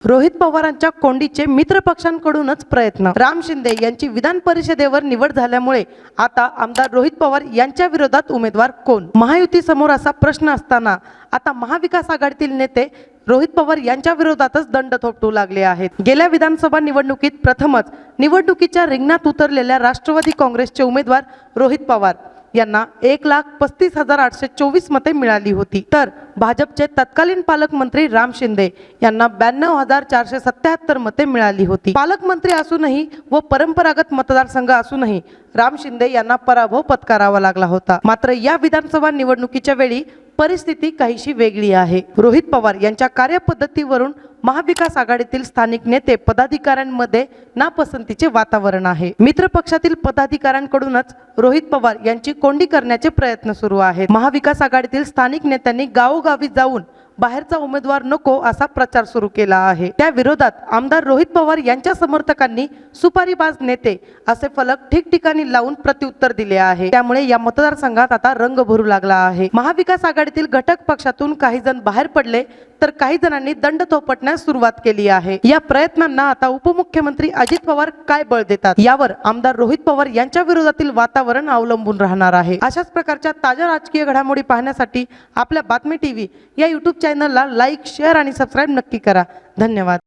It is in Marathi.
रोहित पवारांच्या कोंडीचे मित्रपक्षांकडूनच प्रयत्न। राम शिंदे यांची विधान परिषदेवर निवड झाल्यामुळे आता आमदार रोहित पवार यांच्या विरोधात उमेदवार कोण? महायुती समोर असा प्रश्न असताना आता महाविकास आघाडीतील नेते रोहित पवार यांच्या विरोधातच दंड थोपटू लागले आहेत। गेल्या विधानसभा निवडणुकीत प्रथमच निवडणुकीच्या रिंगणात उतरलेल्या राष्ट्रवादी काँग्रेसचे उमेदवार रोहित पवार यांना 1,35,824 मते मिळाली होती, तर भाजपचे तत्कालीन पालकमंत्री राम शिंदे यांना 92,477 मते मिळाली होती। पालकमंत्री असूनही व परंपरागत मतदारसंघ असूनही राम शिंदे यांना पराभव पत्करावा लागला होता। मात्र या विधानसभा निवडणुकीच्या वेळी परिस्थिती काहीशी वेगळी आहे। रोहित पवार यांच्या कार्यपद्धतीवरून महाविकास आघाडीतील स्थानिक नेते पदाधिकाऱ्यांमध्ये नापसंतीचे वातावरण आहे। मित्र पक्षातील पदाधिकाऱ्यांकडूनच रोहित पवार यांची कोंडी करण्याचे प्रयत्न सुरू आहेत। महाविकास आघाडीतील स्थानिक नेत्यांनी गावोगावी जाऊन बाहेरचा उमेदवार नको असा प्रचार सुरू केला आहे। त्या विरोधात आमदार रोहित पवार यांच्या समर्थकांनी सुपारीबाज नेते असे फलक ठिकठिकाणी लावून प्रत्युत्तर दिले आहे। त्यामुळे या मतदारसंघात आता रंग भरू लागला आहे। महाविकास आघाडीतील घटक पक्षातून काही जण बाहेर पडले तर काही जणांनी दंड थोपटण्यास सुरुवात केली आहे। या प्रयत्नांना आता उपमुख्यमंत्री अजित पवार काय बळ देतात यावर आमदार रोहित पवार यांच्या विरोधातील वातावरण अवलंबून राहणार आहे। अशाच प्रकारच्या ताज्या राजकीय घडामोडी पाहण्यासाठी आपल्या बातमी टीव्ही या YouTube चॅनलला लाईक, शेअर आणि सबस्क्राईब नक्की करा। धन्यवाद।